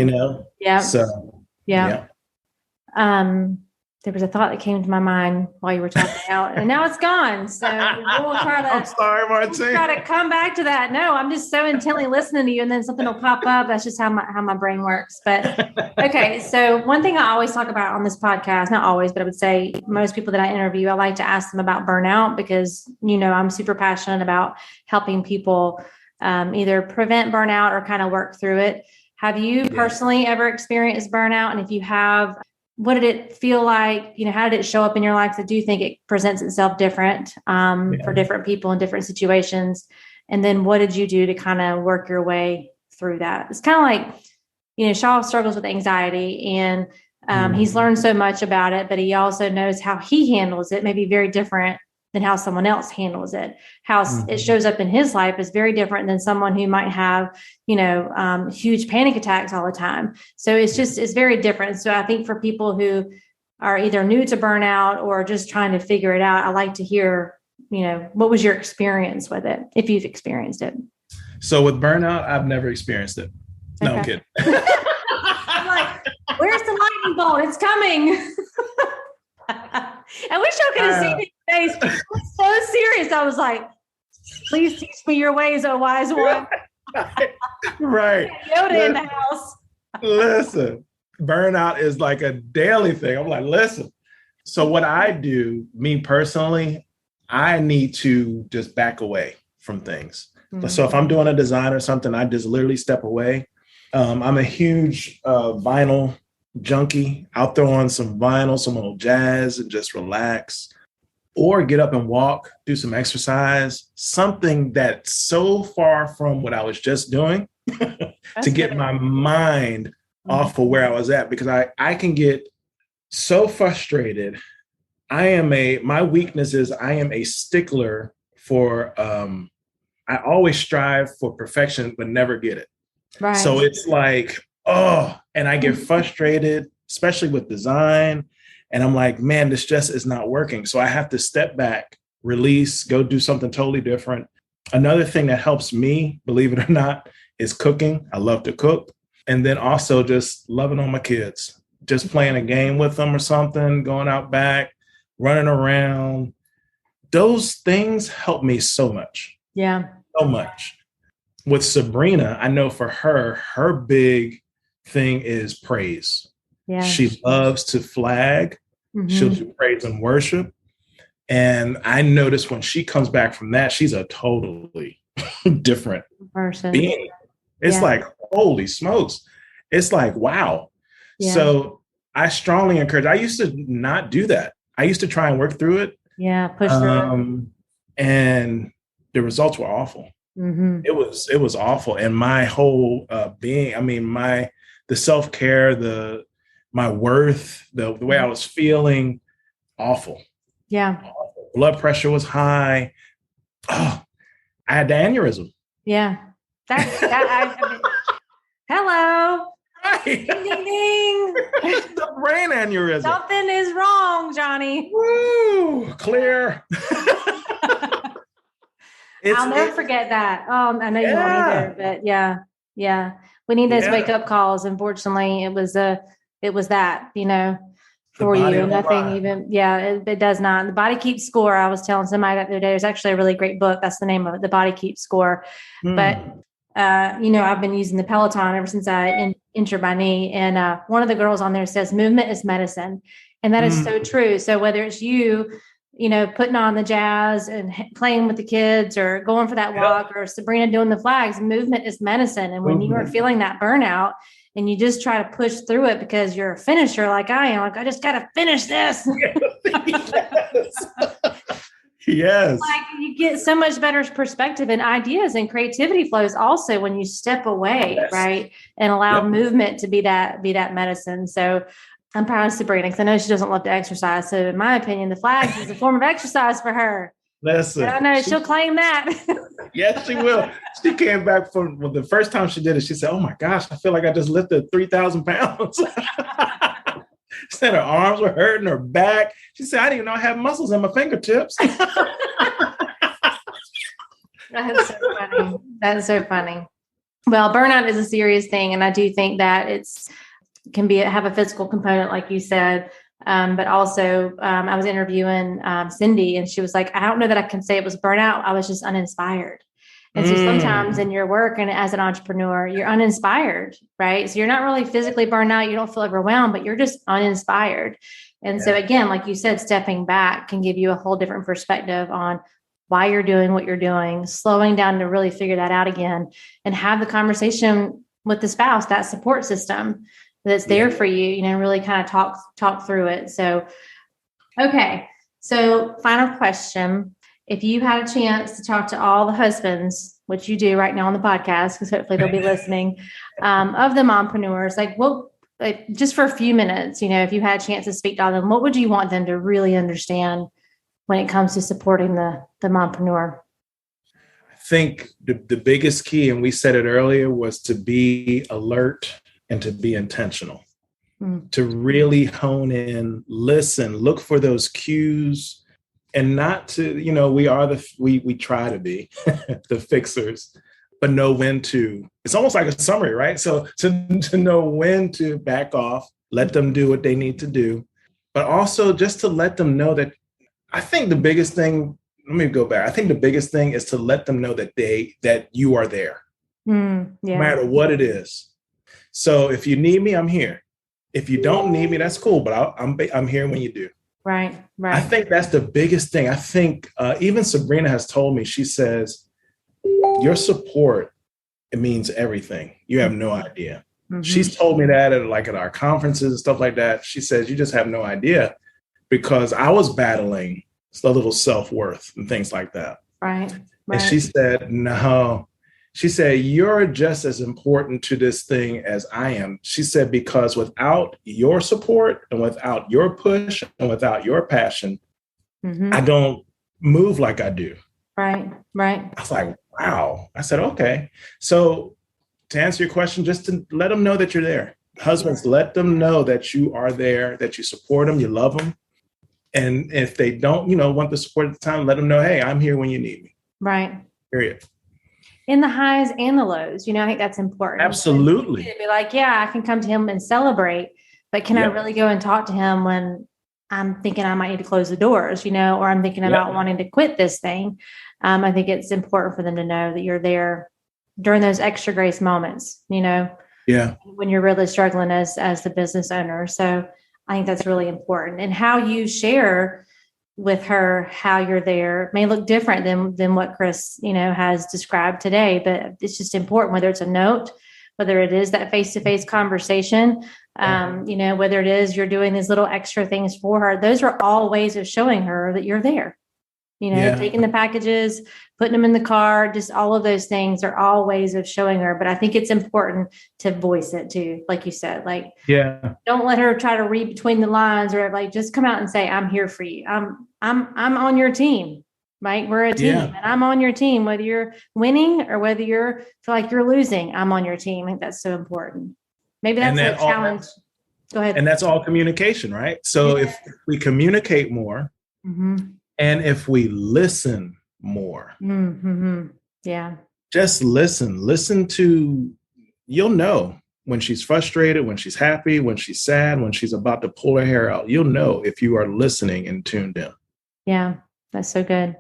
Yeah. So, yeah. There was a thought that came to my mind while you were talking out, and now it's gone. So we'll try to. I'm sorry, Martine. We'll try to come back to that. No, I'm just so intently listening to you, and then something will pop up. That's just how my brain works. But okay, so one thing I always talk about on this podcast, not always, but I would say most people that I interview, I like to ask them about burnout because I'm super passionate about helping people either prevent burnout or kind of work through it. Have you personally ever experienced burnout? And if you have, what did it feel like? How did it show up in your life? I do think it presents itself different for different people in different situations. And then what did you do to kind of work your way through that? It's kind of like, Shaw struggles with anxiety and he's learned so much about it, but he also knows how he handles it may be very different than how someone else handles it. How it shows up in his life is very different than someone who might have, huge panic attacks all the time. So it's very different. So I think for people who are either new to burnout or just trying to figure it out, I like to hear, what was your experience with it, if you've experienced it? So with burnout, I've never experienced it. No, I'm kidding. I'm like, where's the lightning bolt? It's coming. I wish y'all could have seen his face. I was so serious. I was like, please teach me your ways, oh wise one. Right. Yoda in the house. Listen, burnout is like a daily thing. I'm like, listen. So what I do, me personally, I need to just back away from things. Mm-hmm. So if I'm doing a design or something, I just literally step away. I'm a huge vinyl junkie. I'll throw on some vinyl, some old jazz, and just relax, or get up and walk, do some exercise, something that's so far from what I was just doing to get my mind off of where I was at, because I can get so frustrated. My weakness is I am a stickler for, I always strive for perfection, but never get it. Right. So it's like, and I get frustrated, especially with design. And I'm like, man, this just is not working. So I have to step back, release, go do something totally different. Another thing that helps me, believe it or not, is cooking. I love to cook. And then also just loving on my kids, just playing a game with them or something, going out back, running around. Those things help me so much. Yeah. So much. With Sabrina, I know for her big thing is praise. Yeah. She loves to flag. Mm-hmm. She'll do praise and worship. And I notice when she comes back from that, she's a totally different person. Being. It's like, holy smokes. It's like, wow. Yeah. So I strongly encourage, I used to not do that. I used to try and work through it. Yeah, push through it. And the results were awful. Mm-hmm. It was awful. And my whole being, the self-care, my worth, the way I was feeling, awful. Yeah. Awful. Blood pressure was high. I had the aneurysm. Yeah. Hello. Right. Ding, ding, ding. The brain aneurysm. Something is wrong, Johnny. Woo, clear. I'll never forget that. I know you won't either, but yeah. We need those wake up calls. Unfortunately, it was that, for you. Nothing even, it does not. The Body Keeps Score. I was telling somebody that the other day, there's actually a really great book. That's the name of it, The Body Keeps Score. But, I've been using the Peloton ever since I injured my knee. And one of the girls on there says, movement is medicine. And that is so true. So whether it's you, putting on the jazz and playing with the kids or going for that walk or Sabrina doing the flags, movement is medicine. And when you are feeling that burnout and you just try to push through it because you're a finisher like I am, like, I just got to finish this. Yes. Like you get so much better perspective and ideas, and creativity flows also when you step away, right? And allow movement to be that medicine. So I'm proud of Sabrina because I know she doesn't love to exercise. So in my opinion, the flags is a form of exercise for her. Listen, but I know she'll claim that. Yes, she will. She came back from the first time she did it. She said, "Oh my gosh, I feel like I just lifted 3,000 pounds." She said her arms were hurting, her back. She said, "I didn't even know I had muscles in my fingertips." That's so funny. That's so funny. Well, burnout is a serious thing, and I do think that can have a physical component, like you said. But also, I was interviewing Cindy, and she was like, "I don't know that I can say it was burnout. I was just uninspired." And so sometimes in your work and as an entrepreneur, you're uninspired, right? So you're not really physically burned out. You don't feel overwhelmed, but you're just uninspired. And so again, like you said, stepping back can give you a whole different perspective on why you're doing what you're doing, slowing down to really figure that out again and have the conversation with the spouse, that support system that's there for you, really kind of talk through it. So, okay. So final question. If you had a chance to talk to all the husbands, which you do right now on the podcast, because hopefully they'll be listening, of the mompreneurs, just for a few minutes, if you had a chance to speak to all of them, what would you want them to really understand when it comes to supporting the mompreneur? I think the biggest key, and we said it earlier, was to be alert and to be intentional, to really hone in, listen, look for those cues. And not to, we try to be the fixers, but know when to. It's almost like a summary, right? So to know when to back off, let them do what they need to do, but also just to let them know that I think the biggest thing, let me go back. I think the biggest thing is to let them know that you are there, no matter what it is. So if you need me, I'm here. If you don't need me, that's cool, but I'm here when you do. Right. I think that's the biggest thing. I think even Sabrina has told me, she says, your support, it means everything. You have no idea. Mm-hmm. She's told me that at our conferences and stuff like that. She says, you just have no idea, because I was battling a little self-worth and things like that. Right. And she said, no. She said, you're just as important to this thing as I am. She said, because without your support and without your push and without your passion, I don't move like I do. Right. I was like, wow. I said, okay. So to answer your question, just to let them know that you're there. Husbands, let them know that you are there, that you support them, you love them. And if they don't, want the support at the time, let them know, hey, I'm here when you need me. Right. Period. In the highs and the lows, I think that's important. Absolutely. To be like, I can come to him and celebrate, but can I really go and talk to him when I'm thinking I might need to close the doors, or I'm thinking about wanting to quit this thing? I think it's important for them to know that you're there during those extra grace moments, when you're really struggling as the business owner. So I think that's really important. And how you share with her how you're there may look different than what Chris, has described today, but it's just important, whether it's a note, whether it is that face-to-face conversation, whether it is you're doing these little extra things for her. Those are all ways of showing her that you're there. Taking the packages, putting them in the car, just all of those things are all ways of showing her. But I think it's important to voice it too. Like you said, don't let her try to read between the lines, or just come out and say, I'm here for you. I'm on your team. right? We're a team, and I'm on your team, whether you're winning or whether feel like you're losing, I'm on your team. I think that's so important. Maybe that's a challenge. Go ahead. And that's all communication, right? So if we communicate more, and if we listen more, just listen to, you'll know when she's frustrated, when she's happy, when she's sad, when she's about to pull her hair out. You'll know if you are listening and tuned in. Yeah, that's so good.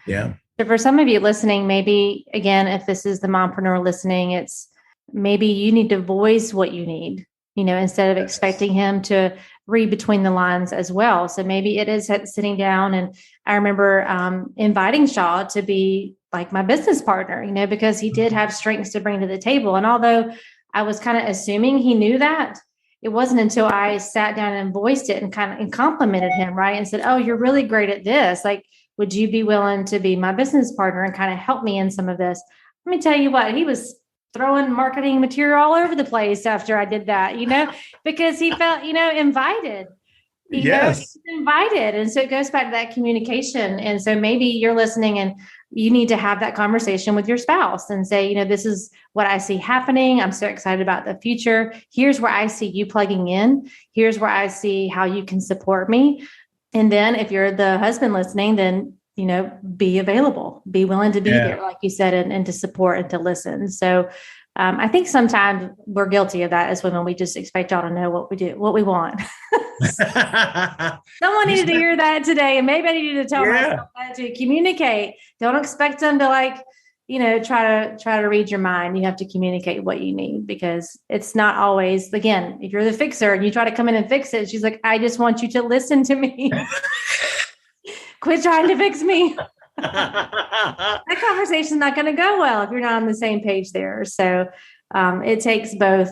Yeah. So for some of you listening, maybe, again, if this is the mompreneur listening, it's maybe you need to voice what you need, instead of expecting him to read between the lines as well. So maybe it is sitting down. And I remember inviting Shaw to be like my business partner, because he did have strengths to bring to the table. And although I was kind of assuming he knew that, it wasn't until I sat down and voiced it and complimented him, right? And said, "Oh, you're really great at this. Like, would you be willing to be my business partner and kind of help me in some of this?" Let me tell you what, he was throwing marketing material all over the place after I did that, because he felt, invited. Yes. Invited. And so it goes back to that communication. And so maybe you're listening and you need to have that conversation with your spouse and say, this is what I see happening. I'm so excited about the future. Here's where I see you plugging in. Here's where I see how you can support me. And then if you're the husband listening, then, be available, be willing to be there, like you said, and to support and to listen. So I think sometimes we're guilty of that as women. We just expect y'all to know what we do, what we want. Someone needed to hear that today. And maybe I needed to tell myself that, to communicate. Don't expect them to try to read your mind. You have to communicate what you need, because it's not always, again, if you're the fixer and you try to come in and fix it, she's like, "I just want you to listen to me." Quit trying to fix me. That conversation's not going to go well if you're not on the same page there. So it takes both,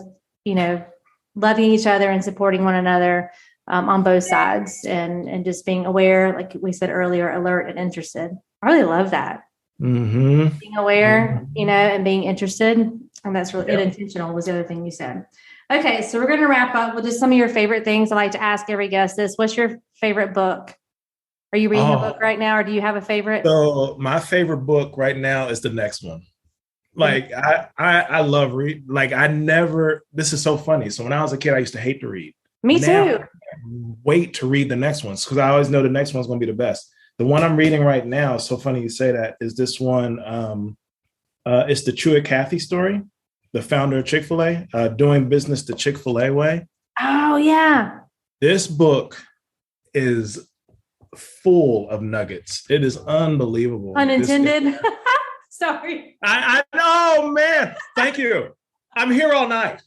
loving each other and supporting one another on both sides, and just being aware, like we said earlier, alert and interested. I really love that. Being aware, and being interested. And that's really intentional was the other thing you said. Okay. So we're going to wrap up with just some of your favorite things. I like to ask every guest this. What's your favorite book? Are you reading a book right now, or do you have a favorite? So my favorite book right now is the next one. Like I love read. Like this is so funny. So when I was a kid, I used to hate to read. Me too. Wait to read the next ones, because I always know the next one's going to be the best. The one I'm reading right now, so funny you say that, is this one. It's the Truett Cathy story, the founder of Chick-fil-A, doing business the Chick-fil-A way. Oh yeah. This book is full of nuggets. It is unbelievable. Unintended. Sorry. I know, man. Thank you. I'm here all night.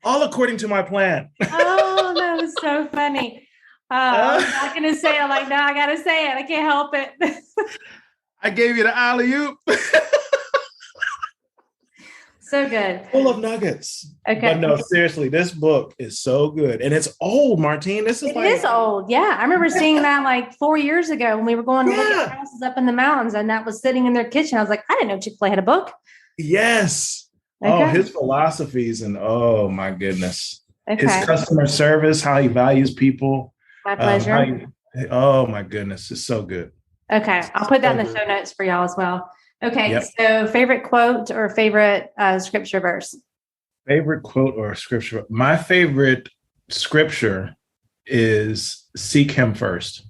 All according to my plan. Oh, that was so funny. I'm not going to say it. Like, no, I got to say it. I can't help it. I gave you the alley-oop. So good. Full of nuggets. Okay. But no, seriously, this book is so good. And it's old, Martine. It is old. Yeah. I remember seeing that like 4 years ago when we were going to look at houses up in the mountains, and that was sitting in their kitchen. I was like, I didn't know Chick-fil-A had a book. Yes. Okay. Oh, his philosophies, and oh my goodness. Okay. His customer service, how he values people. My pleasure. Oh my goodness. It's so good. Okay. I'll put that in the show notes for y'all as well. Okay. Yep. So favorite quote or favorite scripture verse? Favorite quote or scripture? My favorite scripture is seek him first.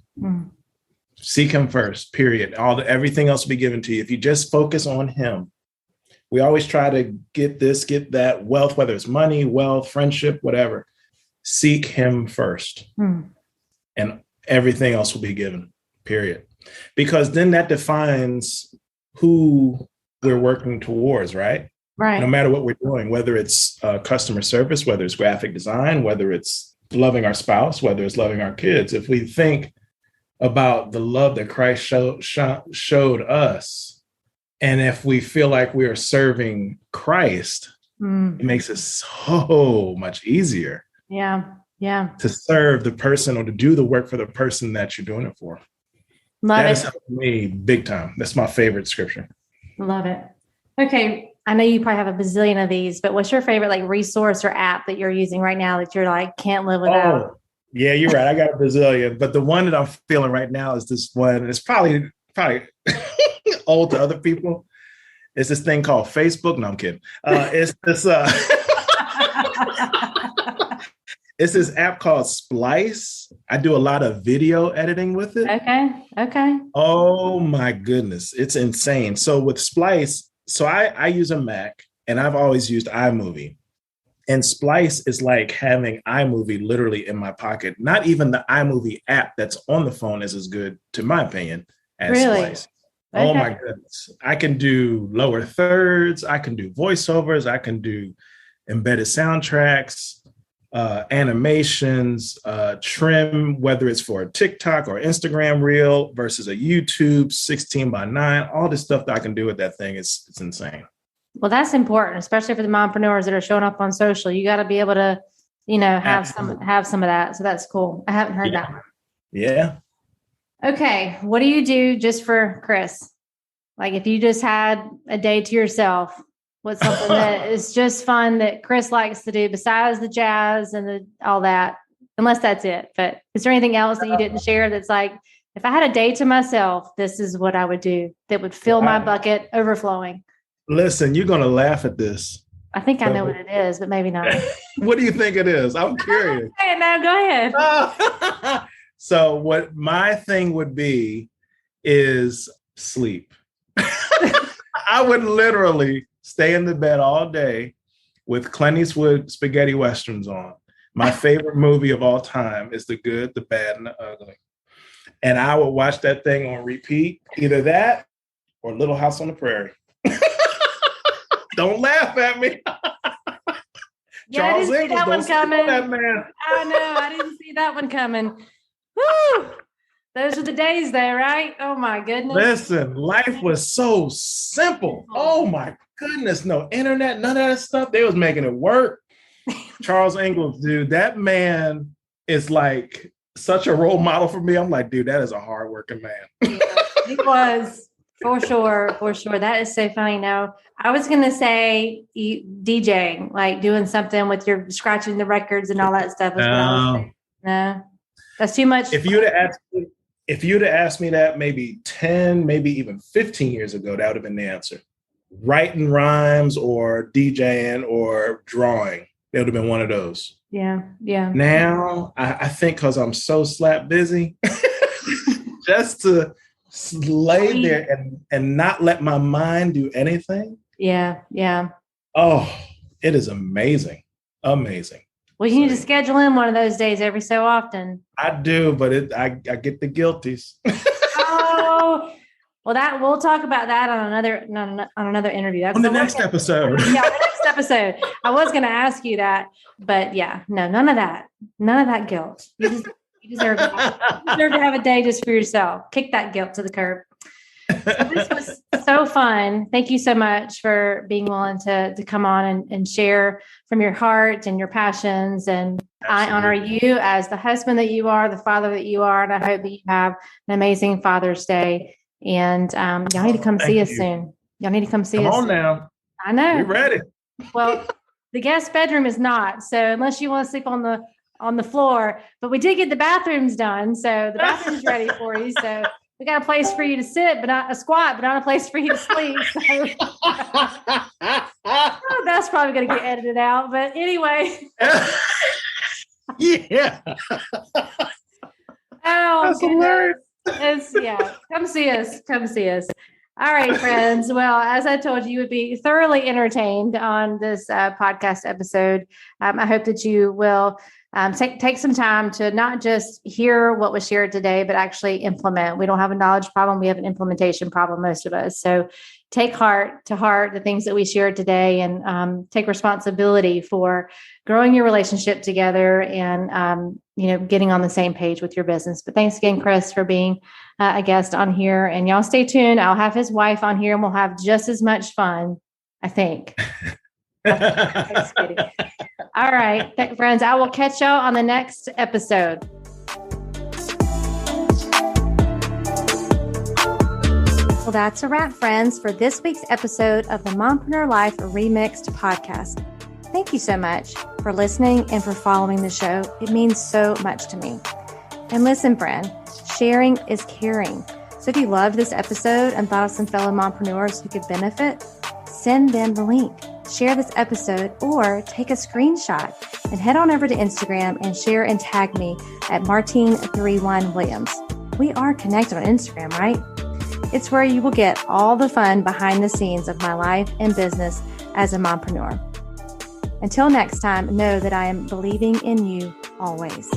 Seek him first, period. Everything else will be given to you. If you just focus on him. We always try to get this, get that, wealth, whether it's money, wealth, friendship, whatever. Seek him first. And everything else will be given, period. Because then that defines who we're working towards, right? Right. No matter what we're doing, whether it's customer service, whether it's graphic design, whether it's loving our spouse, whether it's loving our kids. If we think about the love that Christ showed us, and if we feel like we are serving Christ, it makes it so much easier. Yeah. Yeah. To serve the person or to do the work for the person that you're doing it for. Love that it. Has helped me big time. That's my favorite scripture. Love it. Okay. I know you probably have a bazillion of these, but what's your favorite like resource or app that you're using right now that you're like, can't live without? Yeah, you're right. I got a Brazilian, but the one that I'm feeling right now is this one. It's probably old to other people. It's this thing called Facebook. No, I'm kidding. It's this. It's this app called Splice. I do a lot of video editing with it. Okay. Oh my goodness, it's insane. So with Splice, I use a Mac, and I've always used iMovie. And Splice is like having iMovie literally in my pocket. Not even the iMovie app that's on the phone is as good, to my opinion, as Splice. Okay. Oh my goodness. I can do lower thirds. I can do voiceovers. I can do embedded soundtracks, animations, trim, whether it's for a TikTok or Instagram reel versus a YouTube 16:9, all this stuff that I can do with that thing it's insane. Well, that's important, especially for the mompreneurs that are showing up on social. You got to be able to, have some of that. So that's cool. I haven't heard that one. Yeah. Okay. What do you do just for Chris? Like if you just had a day to yourself, what's something that is just fun that Chris likes to do besides the jazz and all that, unless that's it. But is there anything else that you didn't share that's like, if I had a day to myself, this is what I would do that would fill my bucket overflowing? Listen, you're going to laugh at this. I think I know what it is, but maybe not. What do you think it is? I'm curious. No, go ahead. So what my thing would be is sleep. I would literally stay in the bed all day with Clint Eastwood spaghetti westerns on. My favorite movie of all time is The Good, the Bad, and the Ugly. And I would watch that thing on repeat, either that or Little House on the Prairie. Don't laugh at me. Yeah, Charles Ingalls, that one coming. That man. I know. I didn't see that one coming. Woo! Those are the days there, right? Oh my goodness. Listen, life was so simple. Oh my goodness. No internet, none of that stuff. They was making it work. Charles Ingalls, dude, that man is like such a role model for me. I'm like, dude, that is a hardworking man. Yeah, he was. For sure. That is so funny. No, I was going to say DJing, like doing something with your scratching the records and all that stuff. No, that's too much. If you'd have asked me that maybe 10, maybe even 15 years ago, that would have been the answer. Writing rhymes or DJing or drawing. It would have been one of those. Yeah. Now, I think because I'm so slap busy, just to lay there and not let my mind do anything. Yeah. Oh, it is amazing. Amazing. Well, you need to schedule in one of those days every so often. I do, but I get the guilties. Oh, well, we'll talk about that on another interview. On the next episode. Yeah, the next episode. I was going to ask you that, but yeah, no, none of that guilt. You deserve to have a day just for yourself. Kick that guilt to the curb. So this was so fun. Thank you so much for being willing to come on and share from your heart and your passions. And absolutely. I honor you as the husband that you are, the father that you are, and I hope that you have an amazing Father's Day. And y'all need to come see us soon. Y'all need to come see us. Come on now. I know. We're ready. Well, the guest bedroom is not. So unless you want to sleep on the floor, but we did get the bathrooms done. So the bathroom's ready for you. So we got a place for you to sit, but not a squat, but not a place for you to sleep. So that's probably going to get edited out. But anyway. Yeah. Oh, that's hilarious. Come see us. All right, friends. Well, as I told you, you would be thoroughly entertained on this podcast episode. I hope that you will take some time to not just hear what was shared today, but actually implement. We don't have a knowledge problem. We have an implementation problem, most of us. So take to heart the things that we shared today and take responsibility for growing your relationship together and, getting on the same page with your business. But thanks again, Chris, for being a guest on here. And y'all stay tuned. I'll have his wife on here and we'll have just as much fun, I think. Just kidding. All right, friends, I will catch y'all on the next episode. Well, that's a wrap, friends, for this week's episode of the Mompreneur Life Remixed podcast. Thank you so much for listening and for following the show. It means so much to me. And listen, friend, sharing is caring. So if you loved this episode and thought of some fellow mompreneurs who could benefit, send them the link. Share this episode or take a screenshot and head on over to Instagram and share and tag me at Martine31Williams. We are connected on Instagram, right? It's where you will get all the fun behind the scenes of my life and business as a mompreneur. Until next time, know that I am believing in you always.